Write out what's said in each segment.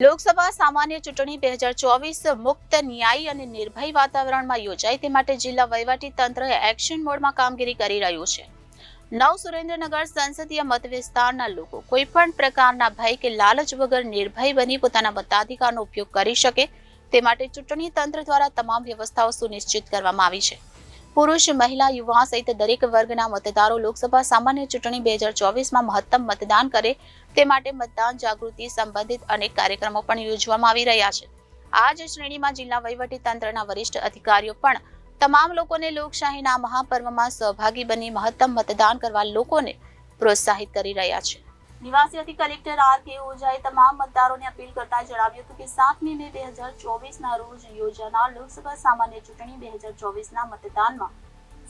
લોકસભા સામાન્ય ચૂંટણી 2024 મુક્ત, ન્યાયી અને નિર્ભય વાતાવરણમાં યોજાય તે માટે જિલ્લા વહીવટી તંત્ર એક્શન મોડમાં કામગીરી કરી રહ્યું છે. નવ સુરેન્દ્રનગર સંસદીય મત વિસ્તારના લોકો કોઈપણ પ્રકારના ભય કે લાલચ વગર નિર્ભય બની પોતાના મતાધિકારનો ઉપયોગ કરી શકે તે માટે ચૂંટણી તંત્ર દ્વારા તમામ વ્યવસ્થાઓ સુનિશ્ચિત કરવામાં આવી છે. પુરુષ, મહિલા, યુવા સહિત દરેક વર્ગના મતદારો લોકસભા સામાન્ય ચૂંટણી 2024માં મહત્તમ મતદાન કરે તે માટે મતદાન જાગૃતિ સંબંધિત અનેક કાર્યક્રમો પણ યોજવામાં આવી રહ્યા છે. આ જ શ્રેણીમાં જિલ્લા વહીવટી તંત્રના વરિષ્ઠ અધિકારીઓ પણ તમામ લોકોને લોકશાહીના મહાપર્વમાં સહભાગી બની મહત્તમ મતદાન કરવા લોકોને પ્રોત્સાહિત કરી રહ્યા છે. નિવાસી અધિક કલેક્ટર આર.કે. ઓઝાએ તમામ મતદારોને અપીલ કરતા જણાવ્યું હતું કે 7મી મે 2024ના રોજ યોજાનાર લોકસભા સામાન્ય ચૂંટણી 2024ના મતદાનમાં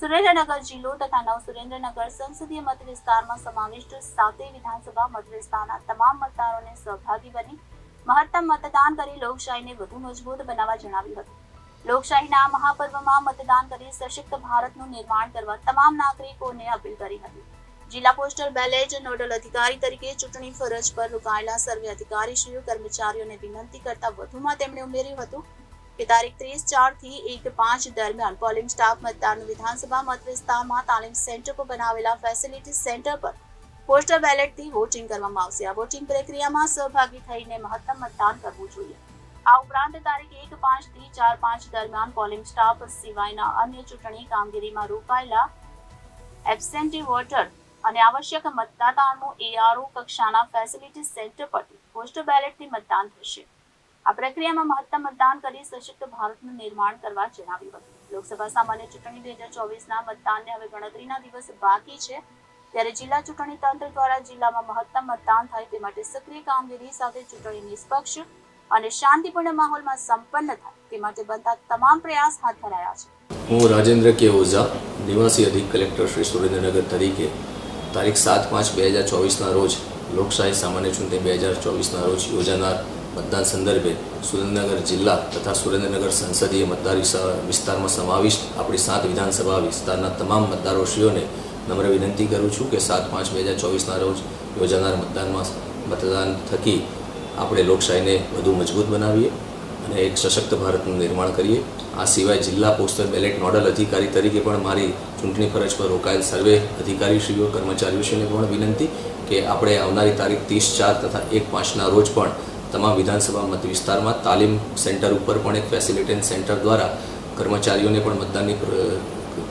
સુરેન્દ્રનગર જિલ્લો તથા નવ સુરેન્દ્રનગર સંસદીય મત વિસ્તારમાં સમાવિષ્ટ 7 વિધાનસભા મત વિસ્તારના તમામ મતદારોને સહભાગી બની મહત્તમ મતદાન કરી લોકશાહીને વધુ મજબૂત બનાવવા જણાવ્યું હતું. લોકશાહીના આ મહાપર્વમાં મતદાન કરી સશક્ત ભારતનું નિર્માણ કરવા તમામ નાગરિકોને અપીલ કરી હતી. જિલ્લા પોસ્ટલ બેલેટ નોડલ અધિકારી તરીકે ચૂંટણી ફરજ પર રોકાયેલા સર્વે અધિકારીશ્રીઓ કર્મચારીઓને વિનંતી કરતા વધુમાં તેમણે ઉમેર્યું હતું કે તારીખ 30/4 થી 1/5 દરમિયાન પોલિંગ સ્ટાફ મતદાન વિધાનસભા મત વિસ્તારમાં તાલીમ સેન્ટર પર બનાવેલા ફેસિલિટી સેન્ટર પર પોસ્ટલ બેલેટથી વોટિંગ કરવામાં આવશે. આ વોટિંગ પ્રક્રિયામાં સહભાગી થઈને મહત્તમ મતદાન કરવું જોઈએ. આ ઉપરાંત તારીખ 1/5 થી 4/5 દરમિયાન પોલિંગ સ્ટાફ સિવાયના અન્ય ચૂંટણી કામગીરીમાં રોકાયેલા એબસેન્ટી વોટર અને આવશ્યક મતદાતાનું એઆરઓ કક્ષાના ફેસિલિટી સેન્ટર પરથી પોસ્ટલ બેલેટથી મતદાન થશે. આ પ્રક્રિયામાં મહત્તમ મતદાન કરી સશક્ત ભારતનું નિર્માણ કરવા જણાવ્યું હતું. લોકસભા સામાન્ય ચૂંટણી 2024ના મતદાનને હવે ગણતરીના દિવસ બાકી છે ત્યારે જિલ્લા ચૂંટણી તંત્ર દ્વારા જિલ્લામાં મહત્તમ મતદાન થાય તે માટે સક્રિય કામગીરી સાથે ચૂંટણી નિષ્પક્ષ અને શાંતિપૂર્ણ માહોલમાં સંપન્ન થાય તે માટે બનતા તમામ પ્રયાસ હાથ ધરાયા છે. હું રાજેન્દ્ર કે ઓઝા, નિવાસી અધિક કલેક્ટર શ્રી સુરેન્દ્રનગર તરીકે તારીખ 7/5/2024ના રોજ લોકશાહી સામાન્ય ચૂંટણી 2024ના રોજ યોજાનાર મતદાન સંદર્ભે સુરેન્દ્રનગર જિલ્લા તથા સુરેન્દ્રનગર સંસદીય મતદાર વિસ્તારમાં સમાવિષ્ટ આપણી 7 વિધાનસભા વિસ્તારના તમામ મતદારોશ્રીઓને નમ્ર વિનંતી કરું છું કે 7/5/2024ના રોજ યોજાનાર મતદાન થકી આપણે લોકશાહીને વધુ મજબૂત બનાવીએ અને એક સશક્ત ભારતનું નિર્માણ કરીએ. આ સિવાય જિલ્લા પોસ્ટલ બેલેટ નોડલ અધિકારી તરીકે પણ મારી ચૂંટણી ફરજ પર રોકાયેલ સર્વે અધિકારીશ્રીઓ કર્મચારીઓને પણ વિનંતી કે આપણે આવનારી તારીખ 30/4 તથા 1/5ના રોજ પણ તમામ વિધાનસભા મત વિસ્તારમાં તાલીમ સેન્ટર ઉપર પણ એક ફેસિલિટેશન સેન્ટર દ્વારા કર્મચારીઓને પણ મતદાનની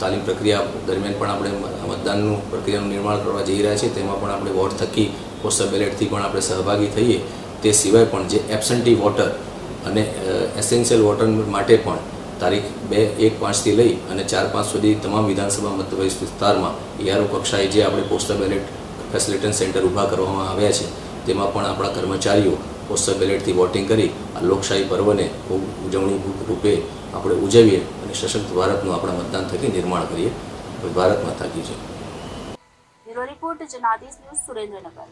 તાલીમ પ્રક્રિયા દરમિયાન પણ આપણે મતદાનનું પ્રક્રિયાનું નિર્માણ કરવા જઈ રહ્યા છીએ. તેમાં પણ આપણે વોર્ડ થકી પોસ્ટલ બેલેટથી પણ આપણે સહભાગી થઈએ. તે સિવાય પણ જે એબસેન્ટી વોટર અને એસેન્શિયલ વોટર માટે પણ તારીખ 1/5થી લઈ અને 4/5 સુધી તમામ વિધાનસભા મત વિસ્તારમાં એઆરઓ કક્ષાએ જે આપણે પોસ્ટલ બેલેટ ફેસિલિટેશન સેન્ટર ઊભા કરવામાં આવ્યા છે તેમાં પણ આપણા કર્મચારીઓ પોસ્ટલ બેલેટથી વોટિંગ કરી આ લોકશાહી પર્વને ખૂબ ઉજવણી રૂપે આપણે ઉજવીએ અને સશક્ત ભારતનું આપણા મતદાન થકી નિર્માણ કરીએ. ભારત માતા કી જય. Bureau report Janadesh news Surendranagar.